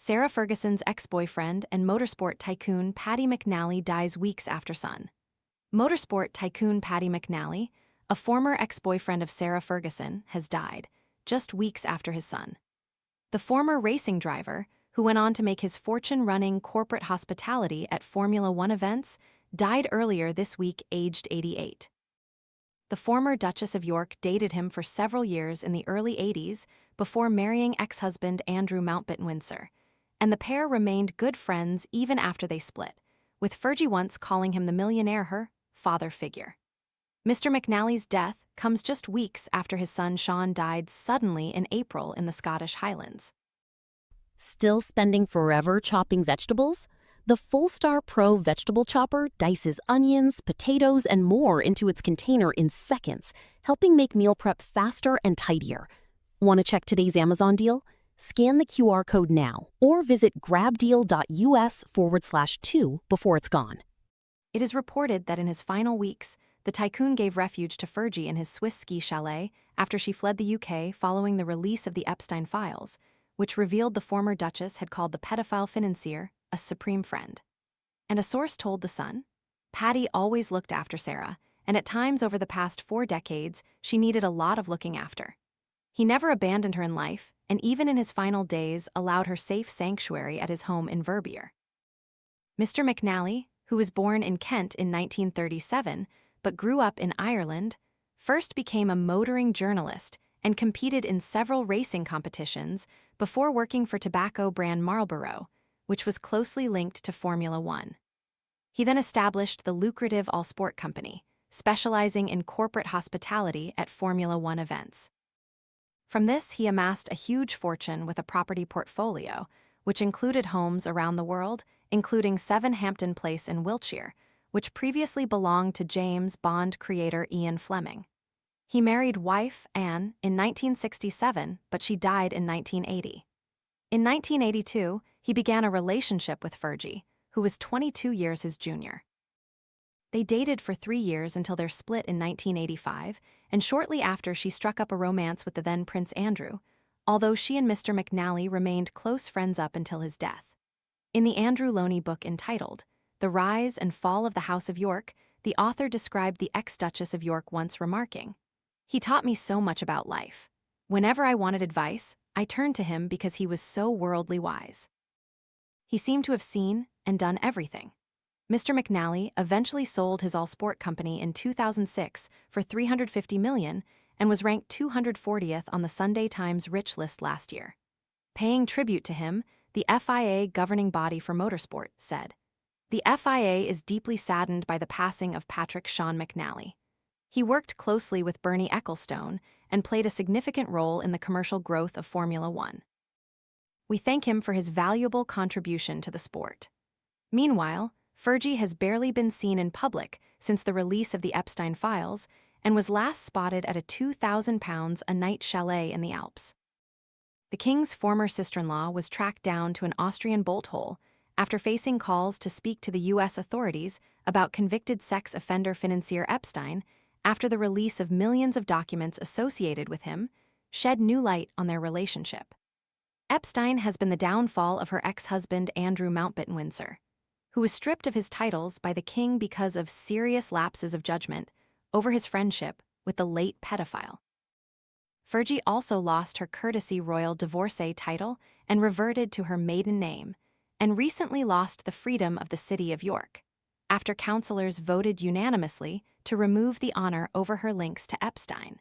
Sarah Ferguson's ex-boyfriend and motorsport tycoon Paddy McNally dies weeks after son. Motorsport tycoon Paddy McNally, a former ex-boyfriend of Sarah Ferguson, has died, just weeks after his son. The former racing driver, who went on to make his fortune running corporate hospitality at Formula One events, died earlier this week aged 88. The former Duchess of York dated him for several years in the early 80s before marrying ex-husband Andrew Mountbatten-Windsor, and the pair remained good friends even after they split, with Fergie once calling him the millionaire her father figure. Mr. McNally's death comes just weeks after his son Sean died suddenly in April in the Scottish Highlands. Still spending forever chopping vegetables? The Full-Star Pro vegetable chopper dices onions, potatoes, and more into its container in seconds, helping make meal prep faster and tidier. Want to check today's Amazon deal? Scan the QR code now or visit grabdeal.us/2 before it's gone. It is reported that in his final weeks, the tycoon gave refuge to Fergie in his Swiss ski chalet after she fled the UK following the release of the Epstein files, which revealed the former Duchess had called the pedophile financier a supreme friend. And a source told The Sun, Paddy always looked after Sarah, and at times over the past 4 decades, she needed a lot of looking after. He never abandoned her in life, and even in his final days allowed her safe sanctuary at his home in Verbier. Mr. McNally, who was born in Kent in 1937 but grew up in Ireland, first became a motoring journalist and competed in several racing competitions before working for tobacco brand Marlboro, which was closely linked to Formula One. He then established the lucrative all-sport company, specializing in corporate hospitality at Formula One events. From this, he amassed a huge fortune with a property portfolio, which included homes around the world, including 7 Hampton Place in Wiltshire, which previously belonged to James Bond creator Ian Fleming. He married wife Anne in 1967, but she died in 1980. In 1982, he began a relationship with Fergie, who was 22 years his junior. They dated for 3 years until their split in 1985, and shortly after she struck up a romance with the then Prince Andrew, although she and Mr. McNally remained close friends up until his death. In the Andrew Loney book entitled The Rise and Fall of the House of York, the author described the ex-Duchess of York once remarking, "He taught me so much about life. Whenever I wanted advice, I turned to him because he was so worldly wise." He seemed to have seen and done everything. Mr. McNally eventually sold his all-sport company in 2006 for $350 million and was ranked 240th on the Sunday Times Rich list last year. Paying tribute to him, the FIA governing body for motorsport said, "The FIA is deeply saddened by the passing of Patrick Sean McNally. He worked closely with Bernie Ecclestone and played a significant role in the commercial growth of Formula One. We thank him for his valuable contribution to the sport." Meanwhile, Fergie has barely been seen in public since the release of the Epstein files and was last spotted at a £2,000 a night chalet in the Alps. The king's former sister-in-law was tracked down to an Austrian bolt hole after facing calls to speak to the U.S. authorities about convicted sex offender financier Epstein after the release of millions of documents associated with him shed new light on their relationship. Epstein has been the downfall of her ex-husband Andrew Mountbatten-Windsor, who was stripped of his titles by the king because of serious lapses of judgment over his friendship with the late pedophile. Fergie also lost her courtesy royal divorcee title and reverted to her maiden name, and recently lost the freedom of the city of York, after councillors voted unanimously to remove the honor over her links to Epstein.